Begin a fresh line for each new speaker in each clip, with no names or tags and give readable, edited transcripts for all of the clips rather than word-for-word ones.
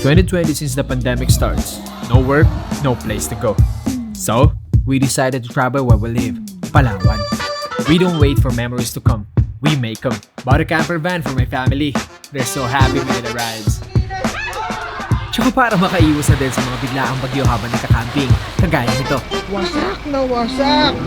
2020 since the pandemic starts. No work, no place to go. So, we decided to travel where we live, Palawan. We don't wait for memories to come. We make them. Bought a camper van for my family. They're so happy when it arrives. Tsaka para makaiwas na din sa mga biglaang bagyo habang nagka-camping, kagaya nito.
Wasak na wasak!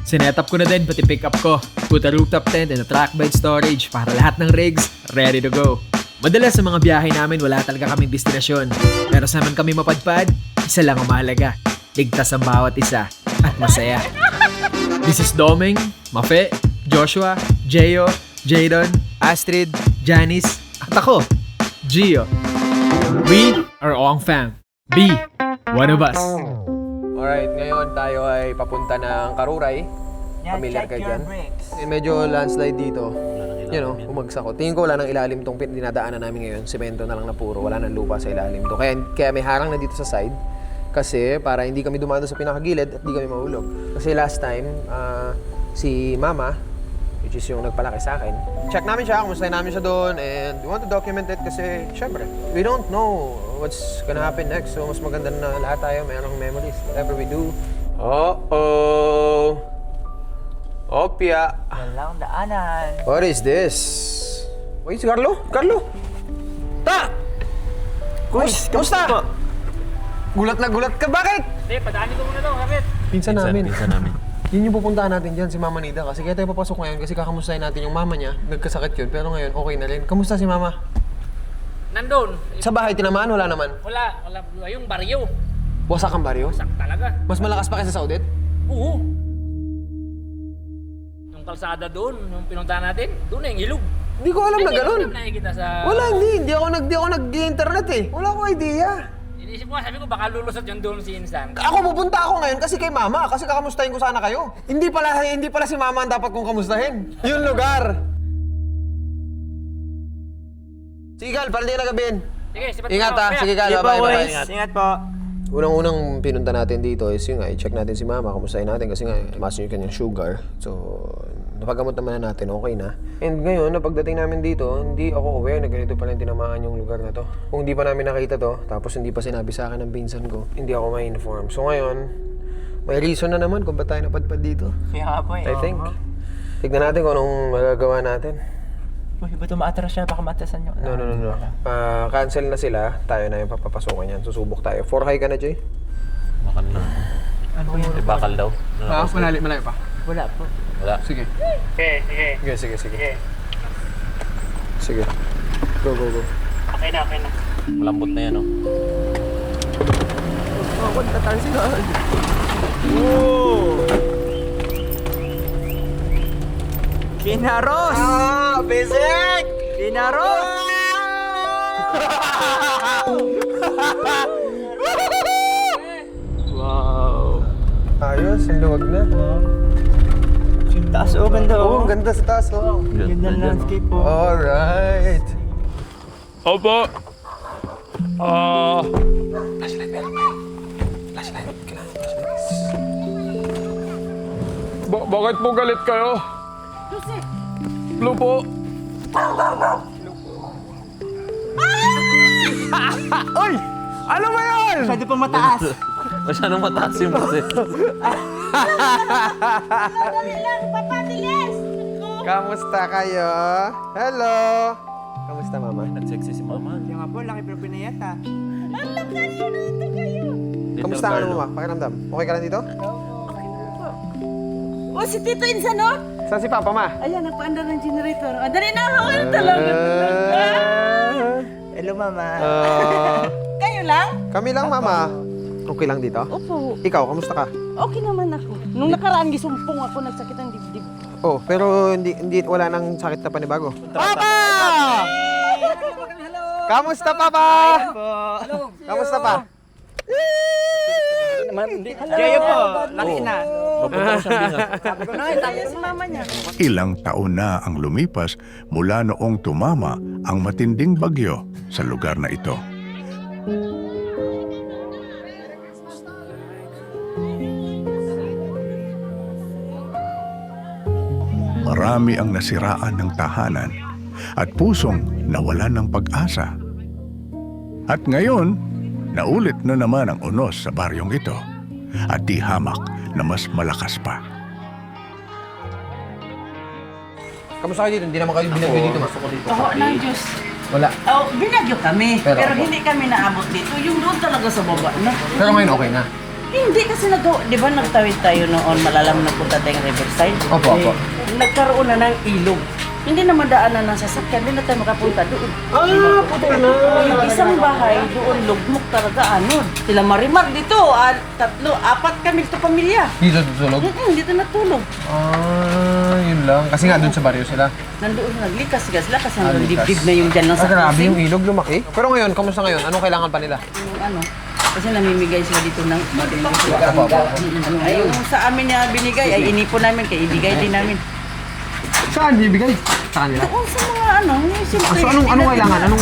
Sinetap ko na din pati pick up ko. Put a rooftop tent and a track bed storage para lahat ng rigs ready to go. Madalas sa mga biyahe namin wala talaga kaming destinasyon. Pero sa naman kami mapadpad, isa lang ang mahalaga. Ligtas ang bawat isa at masaya. This is Doming, Mafe, Joshua, Jeyo, Jadon, Astrid, Janice, at ako, Gio. We are Ong Fam. Be one of us.
Alright, ngayon tayo ay papunta ng Karuray. Familiar kayo dyan? Medyo landslide dito. You know, umagsak ko. Tingin ko wala nang ilalim tong dinadaanan namin ngayon. Semento na lang na puro. Wala nang lupa sa ilalim to. Kaya may harang na dito sa side. Kasi para hindi kami dumado sa pinakagilid at hindi kami mahulog. Kasi last time, si Mama, which is yung nagpalaki sa akin, check namin siya, kumustahin namin siya doon, and we want to document it kasi, syempre, we don't know what's gonna happen next. So, mas maganda na lahat tayo, mayroong memories, whatever we do. Uh-oh! Opya!
Walang daanan.
What is this? Wait, si Carlo? Carlo! Ta! Kamusta? Gulat na gulat ka, bakit?
Hindi, padaanin ko muna daw, kapit.
Pinsan namin. Yun yung pupuntahan natin dyan, si Mama Nida. Kasi kaya tayo papasok ngayon kasi kakamustahin natin yung mama niya. Nagkasakit yun, pero ngayon okay na rin. Kamusta si Mama?
Nandun.
Sa bahay tinamaan, wala naman.
Wala. Yung baryo.
Wasak ang baryo?
Sak talaga.
Mas malakas pa kaysa sa Odette?
Oo. Yung kalsada doon, yung pinuntahan natin, doon na yung ilog.
Hindi ko alam na gano'n.
Hindi ko nakikita sa...
Wala, hindi ako nag-internet eh. Wala akong idea.
Inisip ko, sabi ko baka lulusot yung doon si Insan.
Ako pupunta ako ngayon kasi kay Mama, kasi kakamustahin ko sana kayo. Hindi pala si Mama ang dapat kong kamustahin. Yung lugar. Sige, Gal, para di na gabihin.
Sige, sipat
Ingat
mo.
ha, sige Gal, bye-bye.
Ingat po.
Unang pinunta natin dito is yung i-check natin si Mama, kamustahin natin kasi nga mas yung kanyang sugar. So, napagamot naman na natin, okay na. And ngayon, na pagdating namin dito, hindi ako aware na ganito pala yung tinamaan yung lugar na to. Kung hindi pa namin nakita to, tapos hindi pa sinabi sa akin ng pinsan ko, hindi ako ma-inform. So ngayon, may reason na naman kung ba't tayo napadpad dito.
Kaya nga po eh.
I think. Tignan natin kung anong magagawa natin.
Uy, ba't umaatras siya? Baka matasan nyo.
No. Cancel na sila. Tayo na yung papapasukan yan. Susubok tayo. 4 high ka na, Jay?
Bakal na.
Ano po yun?
Bakal daw.
Malayo pa.
Wala po.
Wala.
Sige.
Sige.
Sige. Go.
Okay na.
Malambot na yan, oh.
Tataan sila.
Kinaros!
Basic!
Kinaros! Wow!
Ayos, ang luwag na.
Yung taas, oh, ganda
Oo, ang ganda sa taas, oh.
Ganda ng landscape po.
Alright.
Opo!
Bakit po galit kayo? Blue po.
Uy! Ano ba yun?
Masyado pang mataas.
Masyadong mataas yung boses.
Kamusta kayo? Hello! Kamusta, Mama?
Nag-sexy si Mama.
Yung nga po, laki pero pinayata.
Kamusta ka, Mama? Pakiramdam? Okay ka lang dito?
O, si Tito Insan, no?
Saan si Papa, Ma?
Ayan, nagpaandar ng generator. Ah, dali na ako. Ano talaga?
Hello, Mama.
Kayo lang?
Kami lang, Mama. Okay lang dito?
Opo.
Ikaw, kamusta ka?
Okay naman ako. Nung nakaraan, gisumpong ako, nagsakit ang dibdib.
Oh, pero hindi wala nang sakit na panibago. Papa! Kamusta, Papa?
Hello.
Kamusta pa?
Kayo po, laki na.
Papunta ko siyang bingas.
Sabi ko na, tayo
Si mama niya.
Ilang taon na ang lumipas mula noong tumama ang matinding bagyo sa lugar na ito. Marami ang nasiraan ng tahanan at pusong nawalan ng pag-asa. At ngayon, naulit na naman ang unos sa baryong ito. At di hamak na mas malakas pa.
Kamusta kayo dito? Hindi naman kayo binagyo dito.
Oo, ng Diyos.
Wala.
Oh, binagyo kami.
Pero
Pero,
opo.
hindi kami naabot dito. Yung doon talaga sa baba na.
Pero ngayon okay na.
Hindi kasi di ba nagtawid tayo noon, malalam na punta tayong Riverside?
Opo, opo.
Nagkaroon na ng ilog. Hindi naman daanan ng sasakyan, hindi na tayo makapunta doon.
Puto na.
Yung isang bahay, doon lugmok talaga, ano. Sila Marimar dito, 4 kami sa pamilya.
Dito tutulog?
Dito natulog.
Yun lang. Kasi nga doon sa baryo sila.
Nandoon naglikas sila kasi nandun dibdib na yung dyan lang sa
Grabe
crossing.
yung ilog lumaki. Pero ngayon, kamusta ngayon? Anong kailangan pa nila?
Yung ano, kasi namimigay sila dito ng
Opo, opo.
ay, yung sa amin niya binigay, ay inipon namin, kaya ibigay din namin.
Saan bibigay? Sa kanila?
Doon sa mga ano, yung siyempre.
So anong kailangan? Anong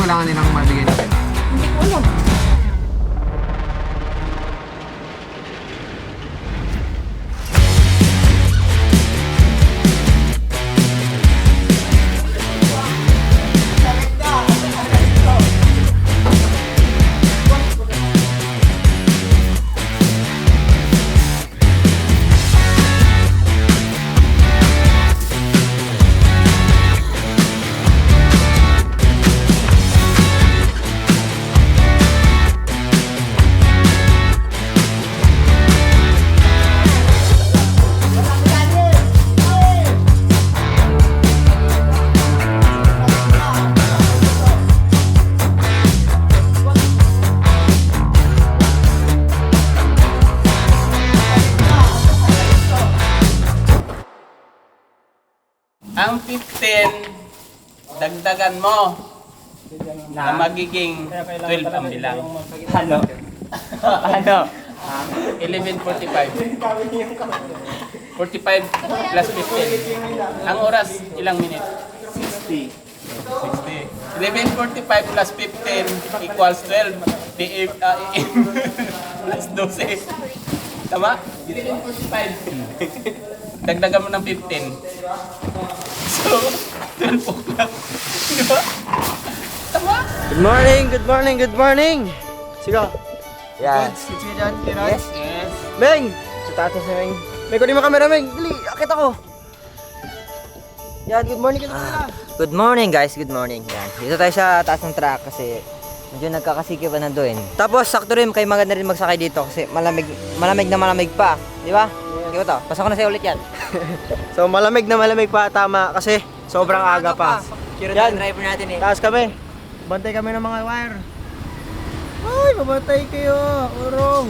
kailangan nilang mabigay natin?
Hindi ko alam.
Ang 15, dagdagan mo na magiging 12 ang bilang.
Ano? Ano?
11:45. 45 plus 15. Ang oras, ilang minute? 60. 11:45 plus 15 equals 12. PM plus 12. Tama? 11:45. Dagdagan mo ng 15. So, 12 o'clock. Di ba? Tama?
Good morning, good morning, good morning! Sigo. Yan.
Sige dyan, Kiran.
Yes.
Yes.
Meng! Sa taas na si Meng. Meng, kunin mo camera, Meng. Dali, akit ako. Yan, good morning ka na.
Good morning guys, good morning. Yan. Dito tayo sa taas ng truck kasi medyo nagkakasikip na doon. Tapos sakto rin kayo maganda rin magsakay dito kasi malamig na malamig pa, di ba? Di ba to? Pasok ko na sa'yo ulit yan.
So, malamig na malamig pa, tama, kasi sobrang aga pa.
Yan, driver natin eh.
Taas kami. Bantay kami ng mga wire. Ay, babantay kayo. Urong.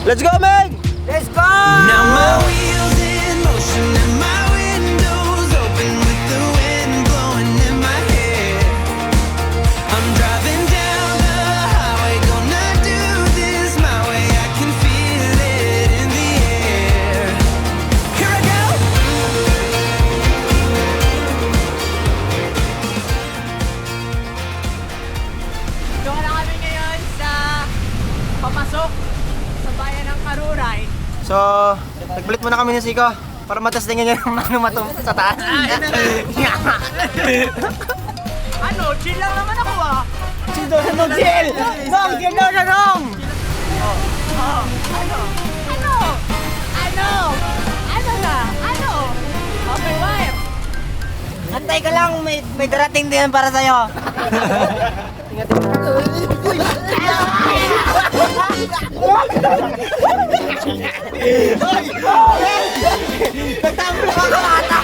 Let's go, Meg!
Let's go!
Now my wheels in motion and my windows open with the wind blowing in my hair. I'm driving down the highway, gonna do this my way. I can feel it in the air. Here I go.
Doon na kami ngayon sa papasok sa bayan ng Karuray.
So, nagbalit muna kami ni Siko para matestingan niya yung ano matum sa taas.
Ano? Chill lang naman ako ah.
Chill daw na nung chill! Nong! Chill daw na nong!
Ano na? Ano? Okay, wire.
Antay ka lang, may darating din para sa'yo.
Nagtampo ka bata!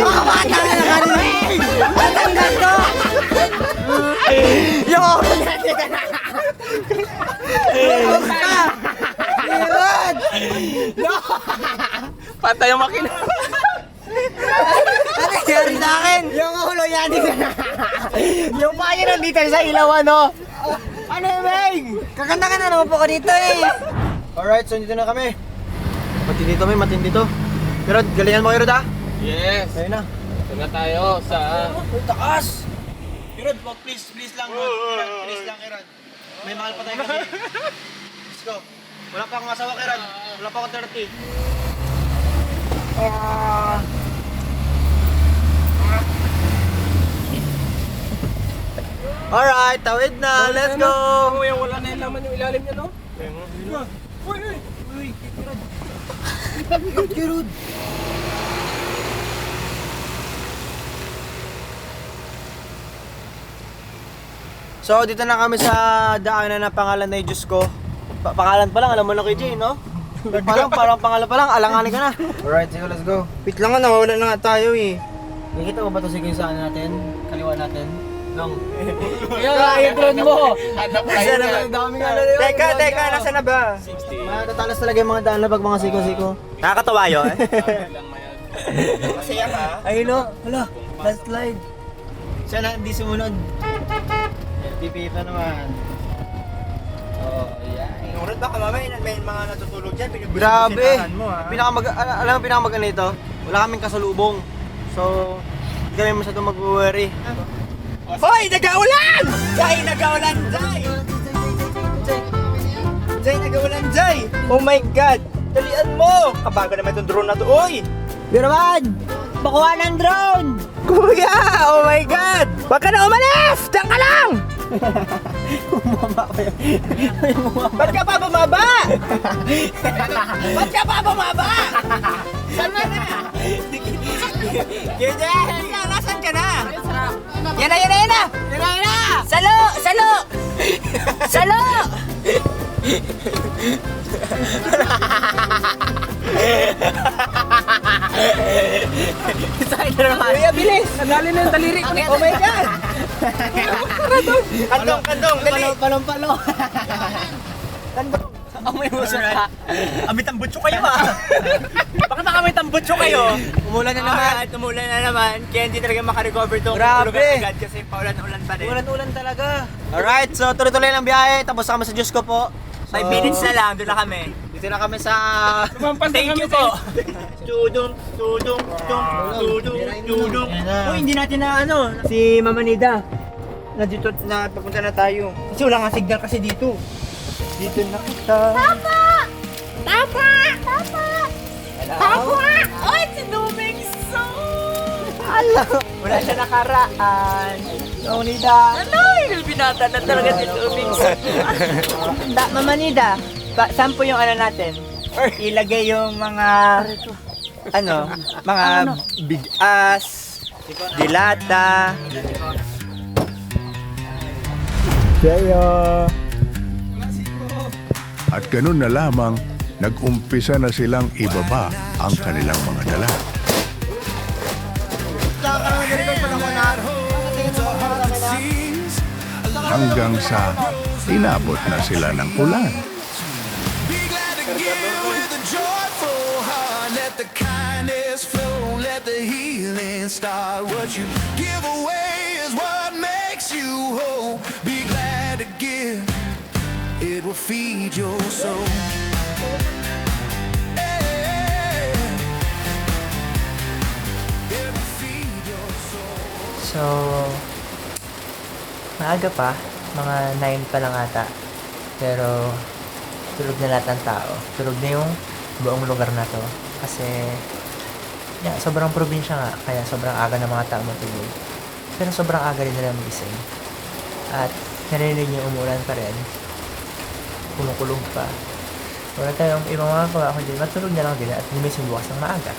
Mga bata na nakalibig! Natanggal to! Yung oras natin na! Iwan!
Patay ang makina.
Ano nangyari sa akin? Yung ulo yan! Yung payo nandito sa ilaw, ano? Ano yung Meg?
Kakanta ka na naman po ko dito eh.
Alright, so dito na kami. Matindi to, matindi to. Pero galingan mo kayo, Rod, ha?
Yes.
Ayun na.
Ito na tayo sa...
Taas! Rod, please lang, Rod. Please lang, Rod. May mahal pa tayo kasi. Let's go. Wala pa akong asawa kay Rod. Wala pa akong 30. Alright, tawid na. Let's go.
Wala na yung laman yung ilalim niya, no?
So, dito na kami sa daanan na pangalan na Diyos ko. Pangalan pa lang, alam mo na kay Jay, no? Parang pangalan pa lang, alanganin ka na. Alright, sige, let's go. Wait lang nga, nawawala na nga tayo eh. Nakikita mo ba ito sige saan natin? Kaliwa natin? Dong.
Kaya drone mo!
Nasa na ba? Dami nga na yun. Teka, nasa na ba? 60. Matatalas talaga yung mga daan na pag mga siko-siko. Nakakatawa yun? Masaya ka? Ayun no, hala, last slide. Sana hindi sumunod. LTP pa naman. Oh, yeah. Nurot baka mamaya may mga natutulog dyan. Grabe! Alam mo pinakamaganda ito? Wala kaming kasalubong. So, hindi kami masyadong mag-worry. Hoy! Nag-aulan! Jay! Nag-aulan! Jay! Jay! Nag-aulan! Jay! Oh my God! Dalian mo! Kabago naman itong drone na to. Uy! Biraman! Bakuha ng drone! Kuya! Oh my God! Huwag ka na umalis! Diyan ka lang! Bumaba ko yun. Ba't ka pa bumaba? Ba't ka pa bumaba? Saan na na? Jay! Nasaan ka na? Yan na! Salo! Salo! Kuya, bilis!
Nadali na yung daliri ko.
Oh my God! Kandong, dali! Palong. Kandong. Amoy mo sa amit ang butso kayo Bakit nakamit ang butso kayo? Umulan na naman. Kaya hindi talaga makarecover itong lugar agad kasi paulan-ulan pa rin. Ulan talaga. Alright, so tuloy-tuloy lang biyahe. Tapos kami sa Diyos ko po. 5 minutes na lang, doon na kami. Dito na kami sa... Thank you po! Tudong. Uy, hindi natin na si Mama Nida. Dito na papunta na tayo. Kasi wala nga signal kasi dito. Dito na kita.
Tapa! Ay, sinuming so!
Wala siya nakaraan. Mama Nida.
Binata na talaga si Tubing.
Mama Nida, saan po yung natin? Ilagay yung mga mga bigas, dilata.
At ganun na lamang, nag-umpisa na silang ibaba ang kanilang mga dala. Hanggang sa inabot na sila ng ulan.
Be glad to give with a joyful heart. Let the kindness flow, let the healing start. What you give away is what makes you whole. Be glad to give, it will feed your soul. Hey, it will feed your soul.
So, maaga pa, mga 9 pa lang ata. Pero, tulog na lahat ng tao. Tulog na yung buong lugar na to. Kasi, sobrang probinsya nga. Kaya sobrang aga ng mga tao matulog. Pero sobrang aga rin nila magising. At, narinig niyo umulan pa rin. Kumukulog pa. Wala tayong ibang makagawa. Kundi matulog na lang din at gumising bukas ng maaga.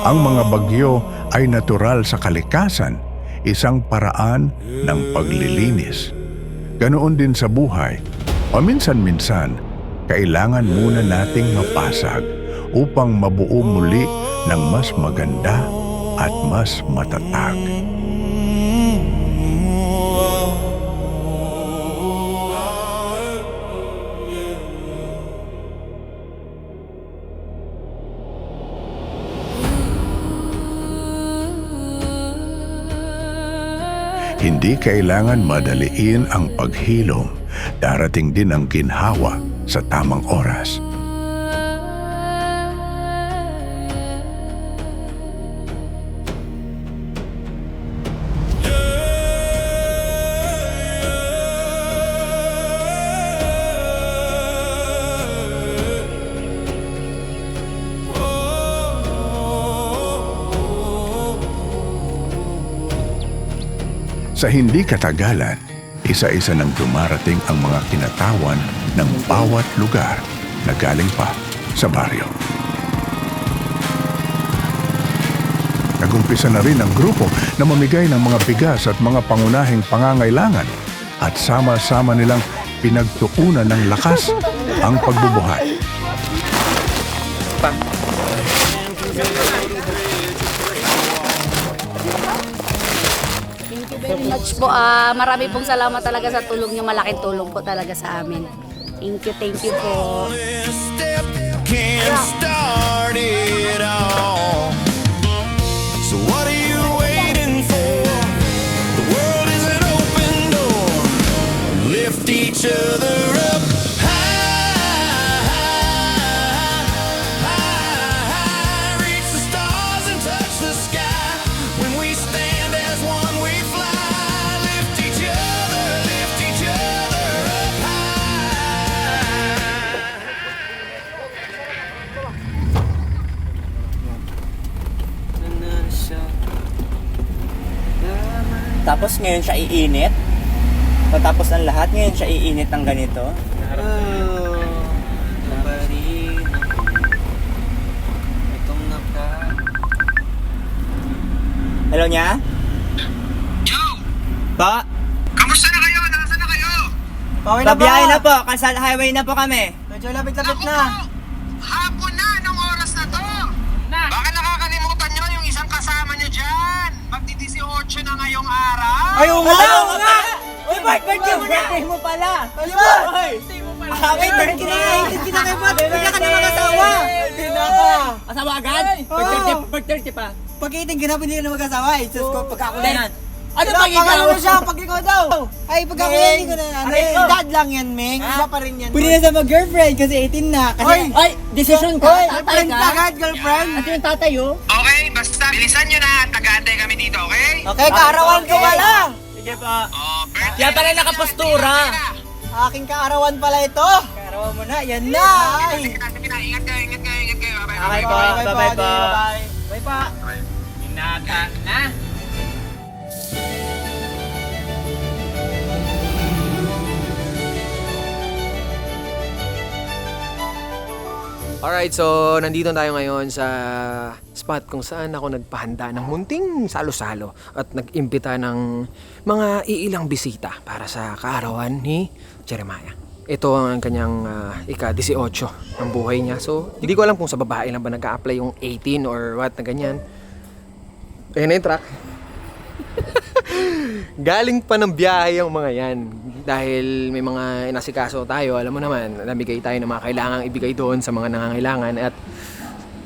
Ang mga bagyo ay natural sa kalikasan, isang paraan ng paglilinis. Ganoon din sa buhay. Paminsan-minsan, kailangan muna nating mapasag upang mabuo muli ng mas maganda at mas matatag. Hindi kailangan madaliin ang paghilom. Darating din ang ginhawa sa tamang oras. Sa hindi katagalan, isa-isa nang dumarating ang mga kinatawan ng bawat lugar na galing pa sa baryo. Nagumpisa na rin ang grupo na mamigay ng mga bigas at mga pangunahing pangangailangan at sama-sama nilang pinagtuunan ng lakas ang pagbubuhay.
Thank you very much po. Marami pong salamat talaga sa tulong niyo. Malaking tulong po talaga sa amin. Thank you po.
Step can't start it all. So what are you waiting for? The world is an open door. Lift each other up high, reach the stars and touch the sky. When we stand as one, we fly. Lift each other up high.
Tapos ngayon siya iinit. Matapos ang lahat, ngayon siya iinit ng ganito. Hello niya?
Yo!
Pa?
Kamusta na kayo? Nasaan na kayo?
Okay na Pabiyahe na po, Kalsada Highway na po kami. Medyo lapit-lapit
Naku po! Hapon na! Anong oras na to? Baka nakakalimutan nyo yung isang kasama nyo dyan. Magdi-18 na ngayong araw.
Ayaw nga! Uy, birthday mo pala! Birthday mo pala! Wait, birthday na! Kita kayo ba? Bigla ka na mag-asawa! Hindi na ka! Asawa agad? Birthday pa. Pag-iiting ka na, hindi ka na mag-asawa eh. Diyos ko, pagkakulinan. Ano pag ikaw? Ano siya? Pag ikaw daw. Ay, pagkakulinan, hindi ko na. Dad lang yan, Meng. Iba pa rin yan. Pwede na sa mag-girlfriend kasi 18 na. Ay, decision ka? Tatay ka? Agad, girlfriend. At yung tatay, oh.
Okay, basta bilisan nyo na. Tagaantay kami dito, okay?
Okay, kaarawan ko pala. Sige pa.
Oh, birthday.
Yan pala nakapostura. Aking kaarawan pala ito. Kaarawan mo na, yan na.
Sige na, ingat kayo. Bye-bye.
Okay po, bye-bye po. Bye pa.
Inaga na.
Alright, so nandito tayo ngayon sa spot kung saan ako nagpahanda ng munting salo-salo at nag-imbita ng mga iilang bisita para sa kaarawan ni Jeremiah. Ito ang kanyang ika-18 ng buhay niya. So, hindi ko alam kung sa babae lang ba nag-a-apply yung 18 or what na ganyan. Ayan na yung truck. Galing pa ng biyahe ang mga yan. Dahil may mga inasikaso tayo, alam mo naman, nabigay tayo ng mga kailangang ibigay doon sa mga nangangailangan. At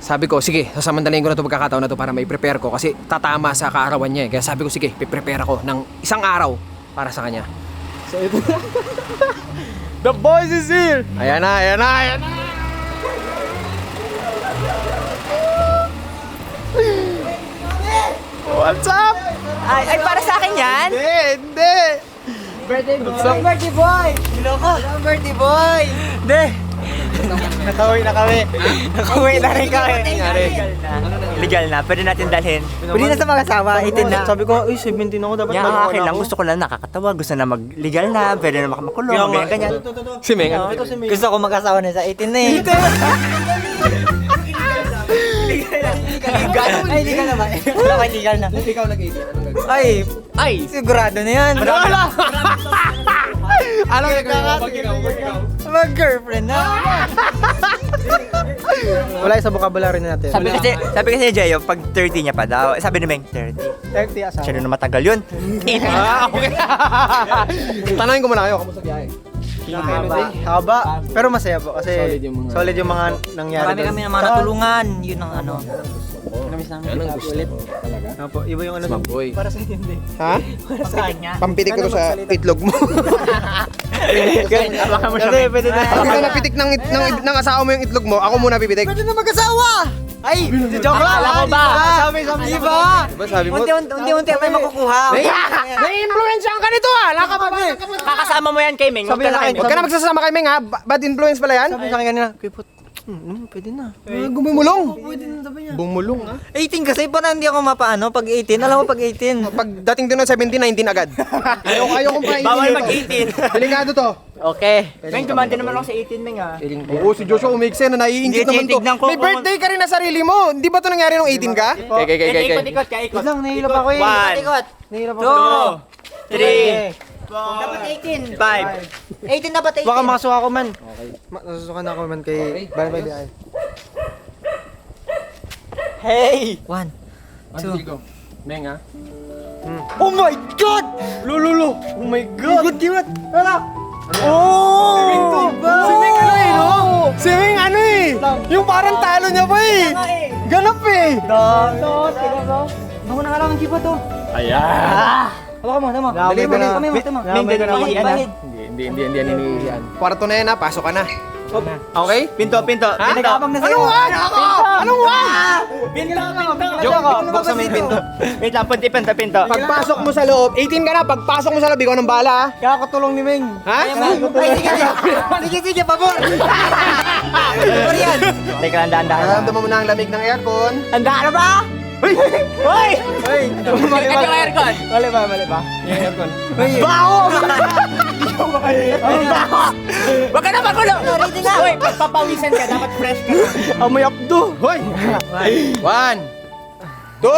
sabi ko, sige, sasamantalayin ko na ito pagkakataon na ito para mai-prepare ko kasi tatama sa kaarawan niya eh. Kaya sabi ko, sige, piprepare ako ng isang araw para sa kanya. So ito na. The boys is here! Ayan na! What's up?
Ay, para sa akin yan?
Hindi!
Birthday boy! Birthday boy! Hello ka! Birthday boy! Hindi! Nakauwi na rin kami. Legal na. Pwede natin dalhin. Pwede na sa mag-asawa. 18 na. Sabi ko, 17 ako dapat. Yan, akin lang. Gusto ko lang nakakatawa. Gusto na mag-legal na. Pwede na makamakulong. Ganyan.
Si Meng.
Gusto ko mag-asawa na sa 18 na eh. Legal? Ay, legal na ba? Wala kayo legal na.
Ikaw nag-18.
Ay, sigurado na yan.
Wala! Alam mo ikaw?
Mag-girlfriend na.
Wala yung sa vocabulary natin.
Sabi kasi ni Jeyo, pag 30 niya pa daw. Sabi ni Meng, 30.
30 asawa.
Siya na matagal yun.
Okay. Tanongin ko muna kayo, kamusta biyahe?
Haba. Pero masaya po kasi solid yung mga nangyari.
Marami kami naman natulungan. Yun ang ano.
Yan ang gusto ko talaga.
Opo, iba yung ano.
Maboy.
Para sa hindi.
Ha?
Para sa kanya.
Pampitik ko to sa itlog mo.
Baka mo siya. Pwede na.
Pag ikaw napitik ng asawa mo yung itlog mo, ako muna pipitik.
Pwede na mag-asawa! Ay! Joke lang! Alam ko ba? Sabi.
Diba sabi mo?
Unti-unti may makukuha.
Na-influensyahan ka nito ah!
Kakasama mo yan kay Ming. Huwag
Huwag ka na magsasama kay Ming ha. Bad influence pala yan.
Sabi sa akin kanina, Kuya Put, pwede na.
Gumumulong.
Pwede na sabi niya.
Bumulong ha.
18 kasi parang hindi ako mapaano pag 18. Alam mo pag 18.
Pagdating doon ng 17, 19 agad. Ayaw kong pa-18.
Bawal mag-18.
Delikado to.
Okay. Ming, tumante naman ako sa 18, Ming ah.
Oo, si Joshua umikse na naiingit naman to.
Tignan ko
May birthday ka rin na sarili mo. Hindi ba to nangyari nung 18 ka?
Ikot, ikot.
Lang nahilap ako eh.
1, 2, 3, dapat 18. 5.
18 dapat 18.
Baka makasuka ko man. Nasusuka na ako man kay Bayan by BI. Hey!
1.
Meng ha?
Oh my God! Lululo! Oh my God! Kiwat! Wala! Oh! Si Ming ano eh, no? Si Ming ano eh! Yung parang talo niya pa eh! Ganap eh!
Ako na kailangan kipa to.
Ayan!
Hawakan mo, tama.
Dali,
Kami
dali.
mo.
Ming, dito na ako yan ah.
Hindi yan iniiyan. Kwarto na yan ha, pasok ka na. Okay?
Pinto.
Pinagabang na sa'yo.
Anong wag?
Pinto.
Joke, buksan mo yung pinto.
Wait lang, pinto.
Pagpasok mo sa loob, 18 ka na, pagpasok mo sa loob, ikaw ng bala ha?
Kakatulong ni Ming.
Ha?
Sige, pabor. Pabor yan.
Teka lang, dahan-dahan.
Nararamdaman mo na ang lamig ng aircon.
Handa ka na ba? Hoy! Hoy! Mali ba? Aircon. Mali ba? Yung aircon. Baho! Wag ka na magulo!
Ready na.
Hoy, pagpapawisan ka, dapat fresh ka na. Amoy abdo! Hoy!
1, 2,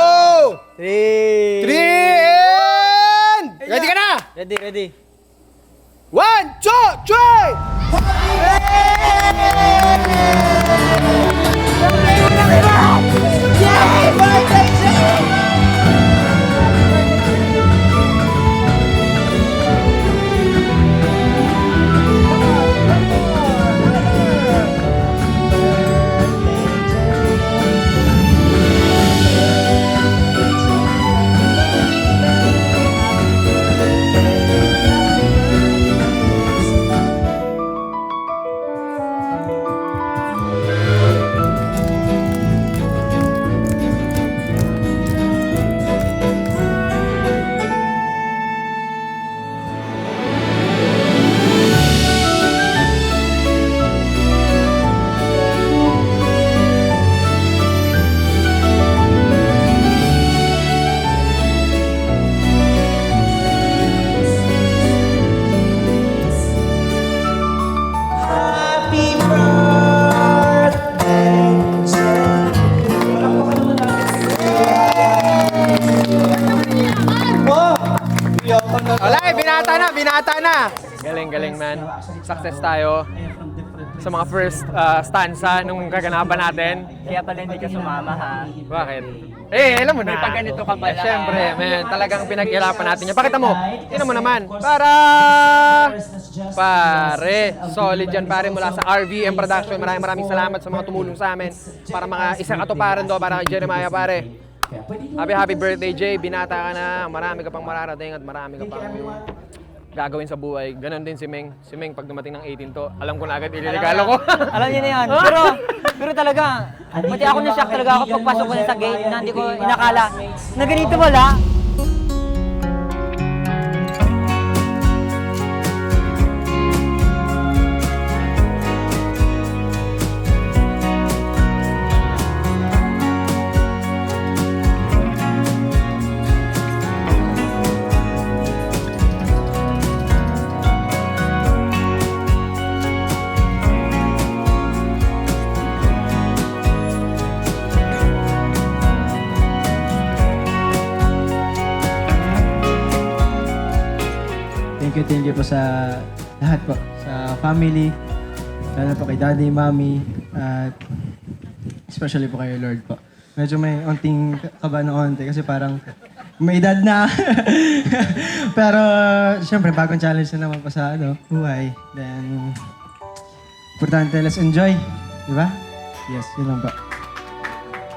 3,
3, and... Ready ka na?
Ready.
1, 2, 3! Alay, binata na. Galing man. Success tayo sa mga first stanza nung kaganapan natin.
Kaya pala hindi ka sumama ha.
Bakit? Alam mo na.
May pag ganito ka pala.
Siyempre, man. Talagang pinaghirapan natin yan. Pakita mo. Tingnan mo naman. Pare, solid yan pare mula sa RVM Production. Maraming salamat sa mga tumulong sa amin para mga isang katuparan do para kay Jeremiah pare. Happy birthday Jay, binata ka na. Marami ka pang mararating at marami ka pang gagawin sa buhay. Ganon din si Ming. Si Ming pag dumating ng 18 to, alam ko na agad iliregalo ko.
Alam niyo na yan. Pero talaga, pati ako na-shock talaga ako pagpasok ko sa gate na hindi ko inakala na ganito wala.
Thank you po sa lahat po. Sa family, lalo po kay Daddy, Mommy, at especially po kay Lord po. Medyo may onting kaba na onte kasi parang may edad na. Pero, syempre, bagong challenge na naman po sa buhay. Then, importante, let's enjoy. Di ba? Yes, yun lang po.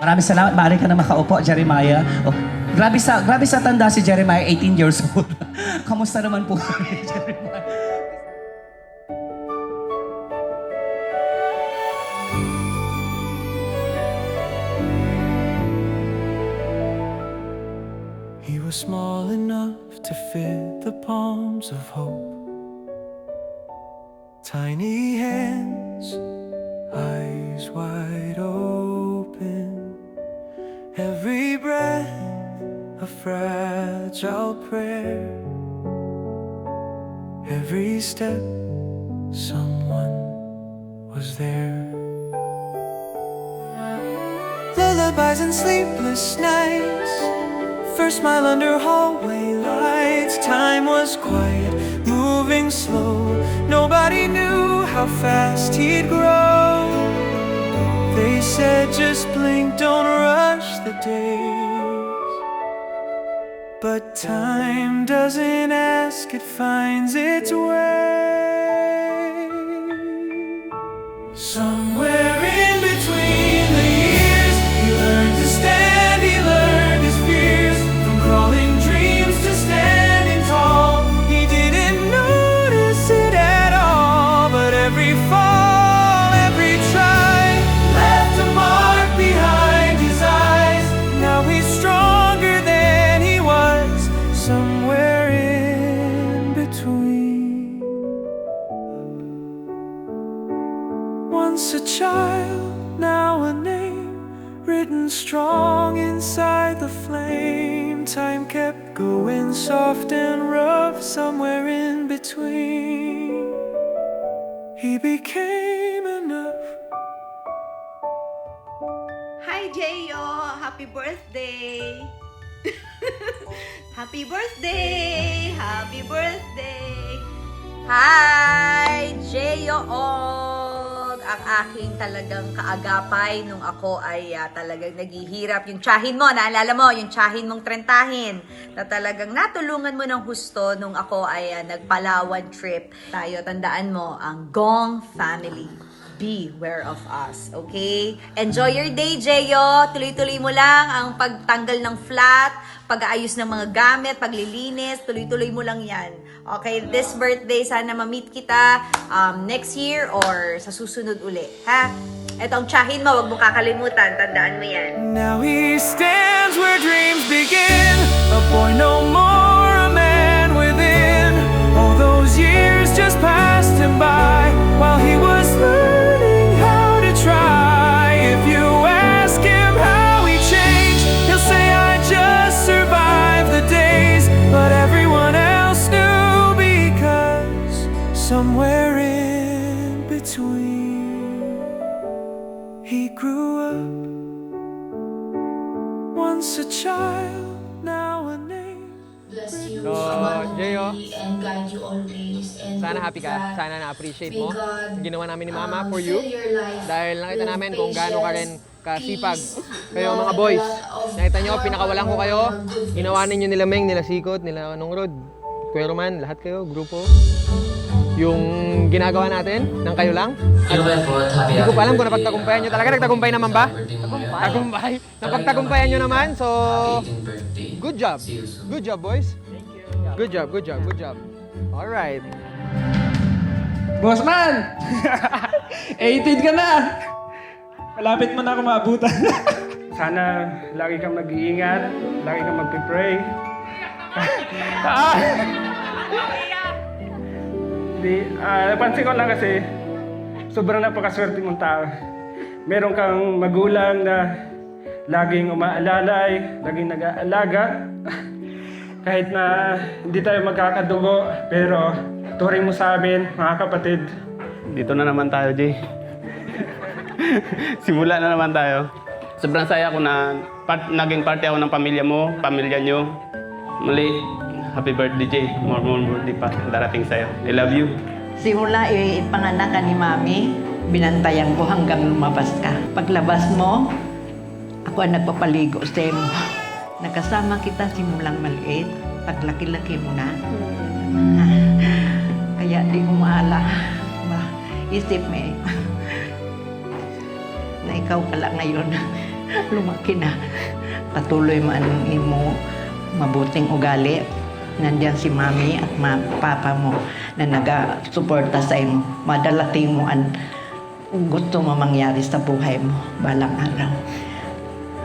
Maraming salamat. Maaari ka na makaupo, Jeremiah. Oh, grabe sa tanda si Jeremiah, 18 years old. Kamusta naman po, Jeremiah?
He was small enough to fit the palms of hope. Tiny hands, eyes wide open. Every breath a fragile prayer. Every step someone was there. Lullabies and sleepless nights. First smile under hallway lights. Time was quiet, moving slow. Nobody knew how fast he'd grow. They said just blink, don't rush the days. But time doesn't ask, it finds its way. Somewhere in between the years, he learned to stand, he learned his fears. From crawling dreams to standing tall, he didn't notice it at all. But every fall, every try left a mark behind his eyes. Now he's stronger than he was. Somewhere in between. Once a child, now a name, written strong inside the flame. Time kept going soft and rough. Somewhere in between, he became enough.
Hi, Jeyo! Happy birthday! Happy birthday! Happy birthday! Hi! Jeyo Og! Ang aking talagang kaagapay nung ako ay talagang naghihirap. Yung tsahin mo, naalala mo, yung tsahin mong trentahin na talagang natulungan mo ng husto nung ako ay nagpalawan trip. Tayo, tandaan mo, ang Gong family. Beware of us, okay? Enjoy your day, Jeyo. Tuloy-tuloy mo lang ang pagtanggal ng flat, pag-aayos ng mga gamit, paglilinis, tuloy-tuloy mo lang yan. Okay, this birthday, sana ma-meet kita next year or sa susunod uli, ha? Ito ang tsahin mo, wag mo kakalimutan, tandaan mo yan.
Now he stands where dreams begin, a boy no more, a man within. All those years just passed him by while he was learning how to try. If you ask him how he changed, he'll say I just survived the days. But everyone else knew, because somewhere in between, he grew up. Once a child, now a name.
So, Jeyo, sana happy ka. Sana na-appreciate mo ginawa namin ni Mama for you. Dahil nakita namin kung gaano ka rin kasipag. Kayo mga boys, nakita nyo, pinakawalan ko kayo. Ginawa ninyo nila Meng, nila Sikot, nila Nongrod, Kuya Roman, lahat kayo, grupo. Yung ginagawa natin, ng kayo lang. Hindi ko pa alam kung napagtagumpayan nyo. Talaga nagtagumpay naman ba? Tagumpay. Napagtagumpayan nyo naman, so good job. Good job, boys. Good job, good job, good job. Alright.
Boss man! 18 ka na! Malapit mo na ako maabutan.
Sana lagi kang mag-iingat, lagi kang magpipray. Napansin ko lang kasi, sobrang napakaswerte mong tao. Meron kang magulang na laging umaalalay, laging nag-aalaga. Kahit na hindi tayo magkakadugo, pero turing mo sa amin, mga kapatid.
Dito na naman tayo, Jay. Simula na naman tayo. Sobrang saya ko na naging parte ako ng pamilya mo, pamilya nyo. Muli, happy birthday, Jay. More birthday pa darating sa'yo. I love you.
Simula ipanganak ka ni Mami, binantayan ko hanggang lumabas ka. Paglabas mo, ako ang nagpapaligo sa mo.
Nakasama kita simulang maliit, paglaki-laki mo na. Kaya di ko isip mo na ikaw pala ngayon, lumaki na. Patuloy mo anong imo mabuting ugali. Nandiyan si mami at papa mo na nag-suporta sa imo. Madalating mo ang gusto mo mangyari sa buhay mo balang araw.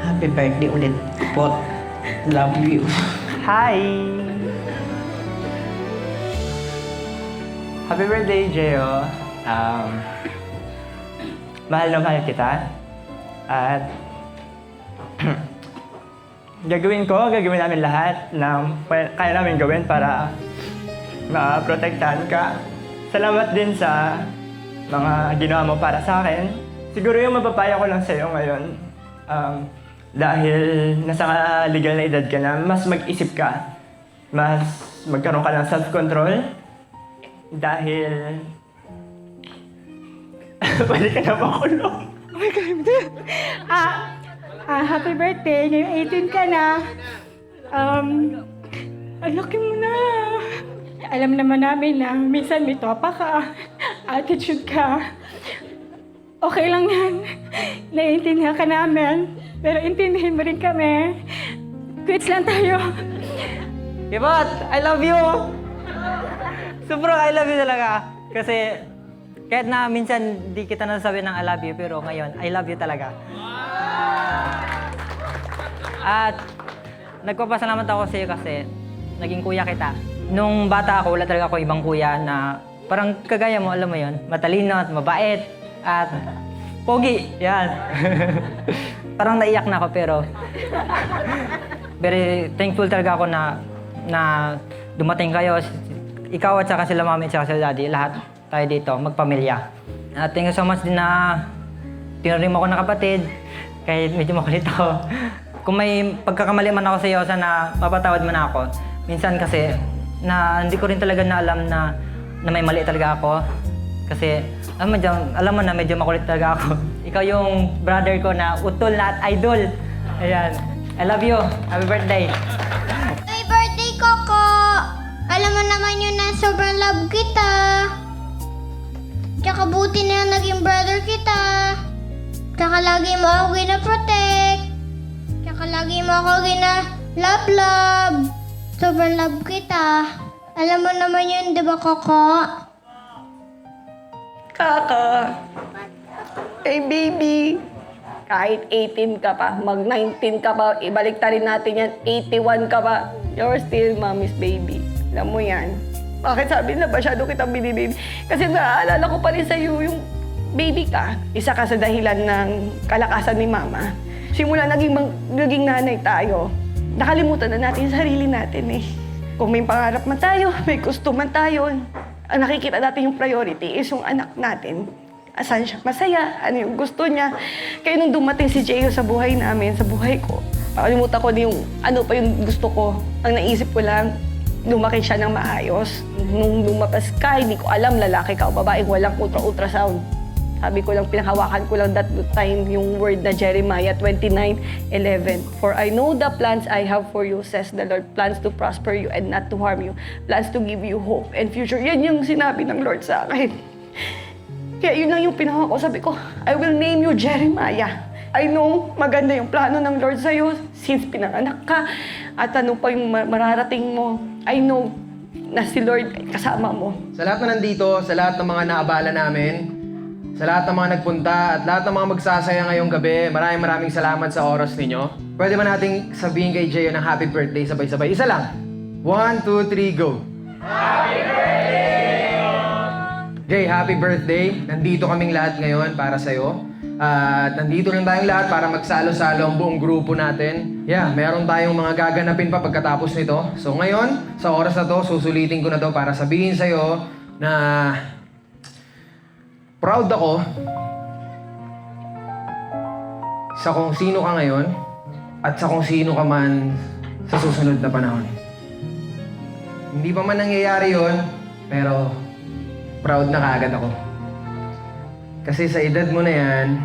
Happy birthday ulit po. Love you.
Hi! Happy birthday, Gio. Mahal na mahal kita. At gagawin namin lahat ng kaya namin gawin para maprotektahan ka. Salamat din sa mga ginawa mo para sa akin. Siguro yung mapapaya ko lang sa'yo ngayon, dahil nasa legal na edad ka na, mas mag-isip ka. Mas magkaroon ka ng self-control. Dahil pwede ka na makulong.
Oh my God. Happy birthday. Ngayong 18 ka na. Ang laki mo na. Alam naman namin na minsan may topa ka, attitude ka. Okay lang yan. Naiintindihan ka namin. Pero intindihin mo rin kami. Quits lang tayo.
Ibot, I love you! Sobrang I love you talaga. Kasi kahit na minsan di kita nasasabi ng I love you, pero ngayon, I love you talaga. At nagpapasalamat ako sa iyo kasi naging kuya kita. Nung bata ako, wala talaga ako ibang kuya na parang kagaya mo, alam mo yon, matalino at mabait at pogi. Yan. Parang naiyak na ako pero very thankful talaga ako na dumating kayo. Ikaw at saka sila mami at saka sila daddy, lahat tayo dito, magpamilya. At thank you so much din na tinuring mo ako na kapatid, kahit medyo makulit ako. Kung may pagkakamali man ako sa iyo, sana mapatawad mo na ako. Minsan kasi, na hindi ko rin talaga na alam na may mali talaga ako. Kasi, alam mo na medyo makulit talaga ako. Ikaw yung brother ko na utol na at idol. Ayan. I love you. Happy birthday.
Happy birthday, Coco! Alam mo naman yun na sobrang love kita. Tsaka buti na naging brother kita. Tsaka lagi mo ako gina-protect. Tsaka lagi mo ako gina-love. Sobrang love kita. Alam mo naman yun, di ba, Coco?
Kaka. Hey, baby. Kahit 18 ka pa, mag-19 ka pa, ibalik rin natin yan, 81 ka pa, you're still mommy's baby. Alam mo yan. Bakit sabi na masyado kitang binibaby? Kasi naaalala ko pa rin sa'yo yung baby ka. Isa ka sa dahilan ng kalakasan ni mama. Simula naging nanay tayo, nakalimutan na natin yung sarili natin eh. Kung may pangarap man tayo, may gusto man tayo, ang nakikita natin yung priority is yung anak natin. Asan siya masaya, ano yung gusto niya. Kaya nung dumating si Gio sa buhay namin, sa buhay ko, pakalimutan ko na yung ano pa yung gusto ko. Ang naisip ko lang, lumaki siya ng maayos. Nung lumapas ka, hindi ko alam lalaki ka o babaeng walang ultrasound. Sabi ko lang, pinahawakan ko lang that time yung word na Jeremiah 29:11. For I know the plans I have for you, says the Lord. Plans to prosper you and not to harm you. Plans to give you hope and future. Yan yung sinabi ng Lord sa akin. Kaya yun lang yung pinahawa ko. Sabi ko, I will name you Jeremiah. I know maganda yung plano ng Lord sa'yo since pinanganak ka. At ano pa yung mararating mo. I know na si Lord kasama mo.
Sa lahat na nandito, sa lahat ng mga naabala namin, sa lahat ng mga nagpunta at lahat ng mga magsasaya ngayong gabi, maraming salamat sa oras ninyo. Pwede ba nating sabihin kay Gio ng happy birthday sabay-sabay? Isa lang. 1, 2, 3, go! Happy birthday! Jay, happy birthday. Nandito kaming lahat ngayon para sa'yo. At nandito rin tayong lahat para magsalo-salo ang buong grupo natin. Yeah, meron tayong mga gaganapin pa pagkatapos nito. So ngayon, sa oras na to, susulitin ko na to para sabihin sa'yo na proud ako sa kung sino ka ngayon at sa kung sino ka man sa susunod na panahon. Hindi pa man nangyayari yon, pero proud na kaagad ako. Kasi sa edad mo na yan,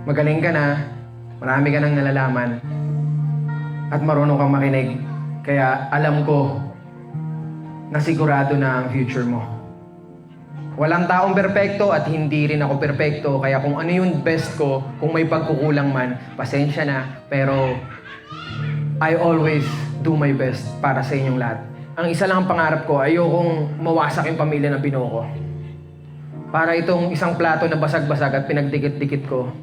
magaling ka na, marami ka nang nalalaman. at marunong kang makinig. Kaya alam ko na sigurado na ang future mo. Walang taong perpekto at hindi rin ako perpekto. Kaya kung ano yung best ko, kung may pagkukulang man, pasensya na. Pero I always do my best para sa inyong lahat. Ang isa lang ang pangarap ko, ayokong mawasak yung pamilya ng binuo ko. Para itong isang plato na basag-basag at pinagdikit-dikit ko.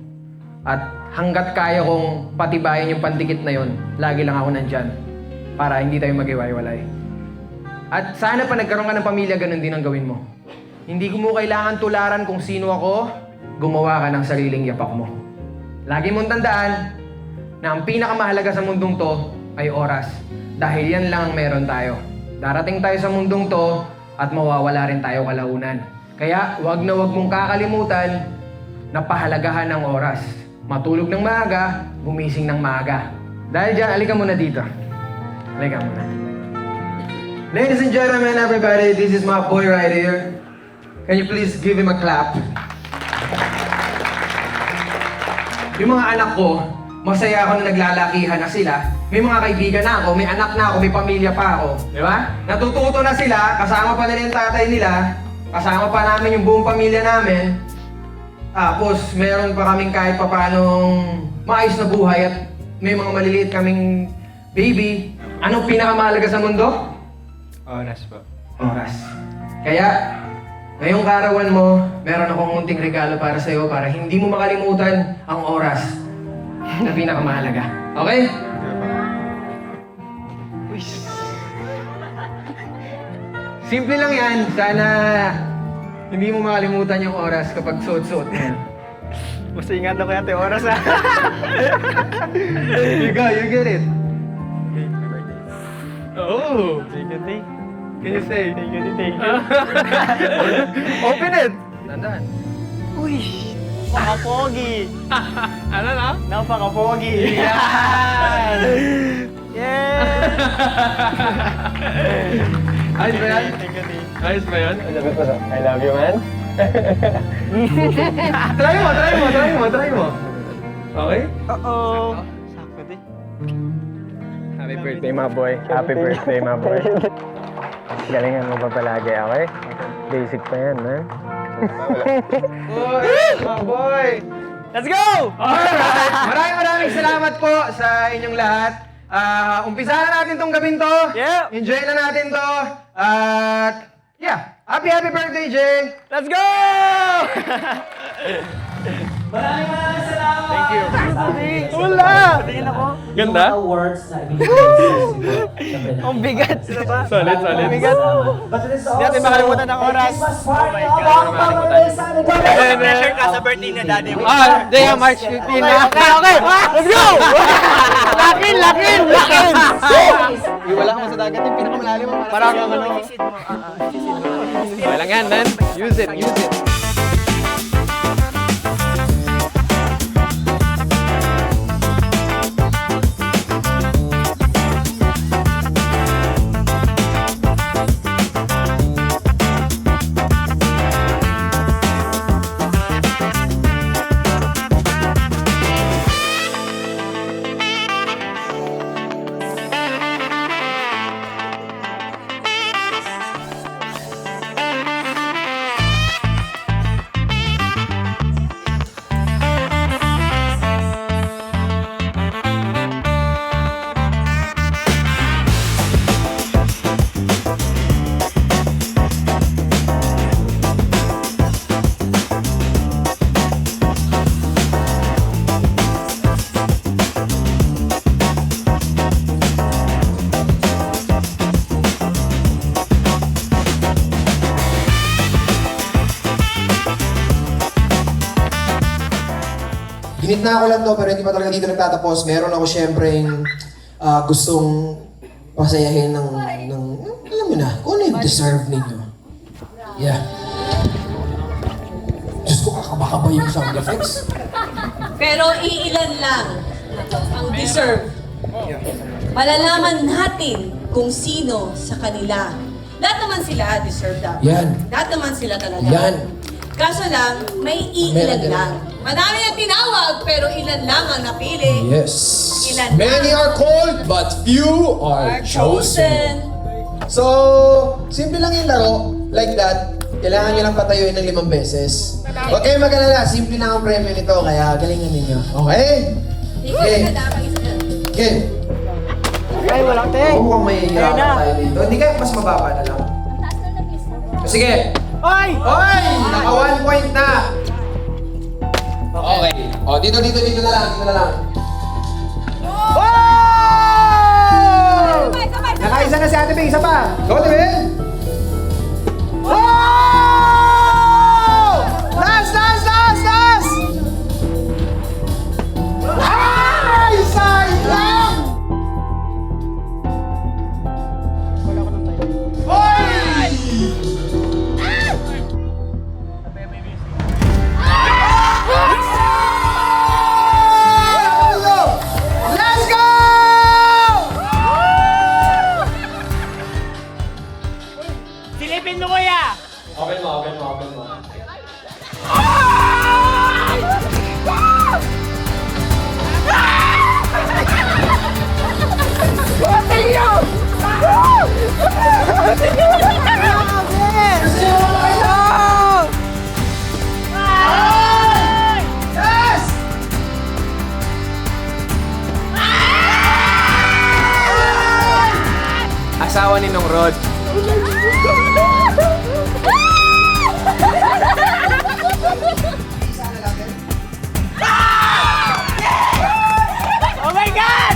At hanggat kaya kong patibayin yung pandikit na yon, lagi lang ako nandyan. Para hindi tayo mag-iwalay. At sana pa nagkaroon ka ng pamilya, ganun din ang gawin mo. Hindi mo kailangan tularan kung sino ako, gumawa ka ng sariling yapak mo. Lagi mong tandaan na ang pinakamahalaga sa mundong to ay oras. Dahil yan lang ang meron tayo. Darating tayo sa mundong to at mawawala rin tayo kalaunan. Kaya wag na wag mong kakalimutan na pahalagahan ng oras. Matulog ng maaga, gumising ng maaga. Dahil dyan, alika muna dito. Alika muna. Ladies and gentlemen, everybody, this is my boy right here. Can you please give him a clap? Yung mga anak ko, masaya ako na naglalakihan na sila. May mga kaibigan na ako, may anak na ako, may pamilya pa ako. Di ba? Natututo na sila, kasama pa nila yung tatay nila, kasama pa namin yung buong pamilya namin. Tapos, meron pa kaming kahit pa paanong maayos na buhay at may mga maliliit kaming baby. Anong pinakamahalaga sa mundo?
Oras po.
Oras. Kaya, ngayong karawan mo, meron akong munting regalo para sa'yo para hindi mo makalimutan ang oras na pinakamahalaga. Okay? Simple lang yan. Sana hindi mo makalimutan yung oras kapag suot-suot mo yan.
Mas ingatan ko yung oras ha.
You go, you get it.
Oh! Thank you.
Can you say?
Thank you.
Open it! Tandaan.
Uy! Napaka-pogi!
Ano na?
Napaka-pogi! Yan! Yeah!
Ayos ba yan?
Thank you.
Ayos ba yan?
I love you, man.
Try mo. Okay?
Uh-oh! Sakto din. Happy birthday, my boy. Happy birthday, my boy. Galingan mo pa palagi, okay? Basic pa yan, man.
Boy!
Let's go!
Alright! Maraming salamat po sa inyong lahat. Umpisahan na natin tong gabing to.
Yeah!
Enjoy na natin to. At yeah, happy birthday, Jay!
Let's go!
Maraming salamat!
Thank you.
Wala!
Tingin ako.
Ganda? Yung awards na ibigay
Ang bigat.
Solid.
Ang bigat. Hindi natin makalimutan ng oras.
Oh my God!
Pressure ka sa birthday na daddy mo.
Day of March 15 na.
Okay. Let's go! Lakin!
Iwala ka mo sa dagat yung pinakamalalim mo. Parang ano. Walang yan, man. Use it.
Ginitna ko lang to pero hindi pa talaga dito nagtatapos. Meron ako syempreng gustong pasayahin ng alam mo na, kung ano yung deserve ninyo. Yeah. Diyos ko, kakabaka ba yung sound effects?
Pero iilan lang ang deserve. Malalaman natin kung sino sa kanila. Lahat naman sila deserve dapat.
Yan.
Lahat naman sila talaga.
Yan.
Kaso lang, may iilan lang. Marami na tinawag, pero ilan lang ang napili.
Yes.
Ilan
Many are called, but few are chosen. So, simple lang yung laro. Like that. Kailangan nyo lang patayuin ng 5 beses. Huwag kayong mag-alala. Simple lang ang premyo nito, kaya galingan ninyo. Okay? Okay. Okay.
Ay, walang te.
Mukhang may tayo dito. Hindi kaya mas mababa na lang. Sige.
Oy!
Oy! Naka 1 point na. Okay. O, dito na lang.
Nakaisa na si Ate Bing, isa pa.
Go, Tibin!
Last! Ay, sayang! Oy! Let's go! Silipin mo, kuya!
Open mo.
Asawa ni Nong Rod.
Oh my God!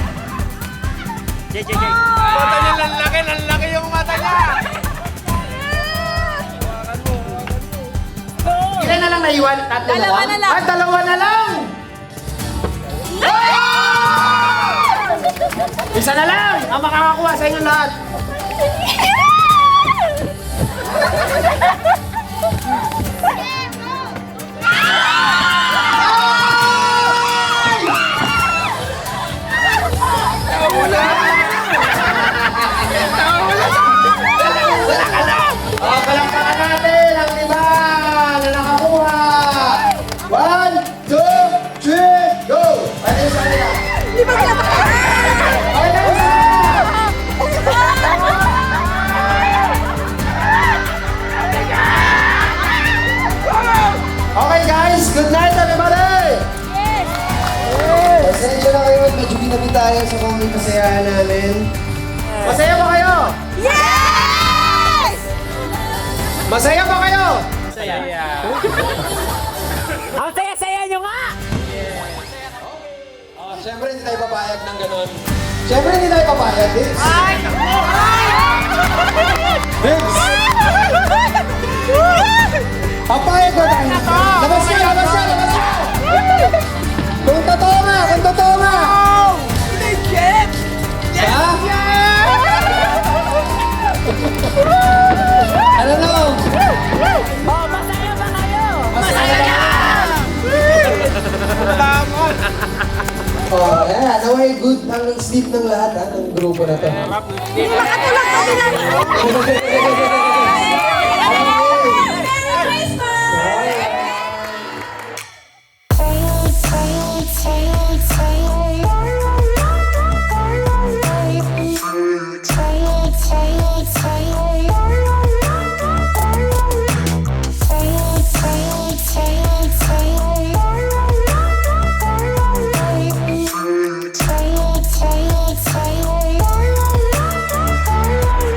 Mata niya lalaki yung mata niya! Ilan na lang naiwan? Tatlo na lang?
Dalawa na lang.
Ah, 2 na lang! Isa na lang ang makakakuha sa inyo lahat. Palakpakan natin ang 5 na nakakuha. 1, 2, 3, go! Ano yung sa kanila? Okay guys, good night everybody! Yes! Pasensya na kayo, medyo binabi tayo sa mga kasayahan namin. Masaya ba kayo?
Yes!
Masaya ba kayo?
Saya.
Ang saya-saya nyo nga!
Siyempre hindi tayo papayag ng ganun. Siyempre hindi tayo papayag, Vince.
Ay!
Vince! Papayag ba tayo? Labas ka! Kung totoo nga!
Legit!
Ha? Ano na?
Oh, masaya ba kayo?
Masaya! Oh, yeah. Naway good ang sleep ng lahat ng grupo na to.
Makatulog kami lang.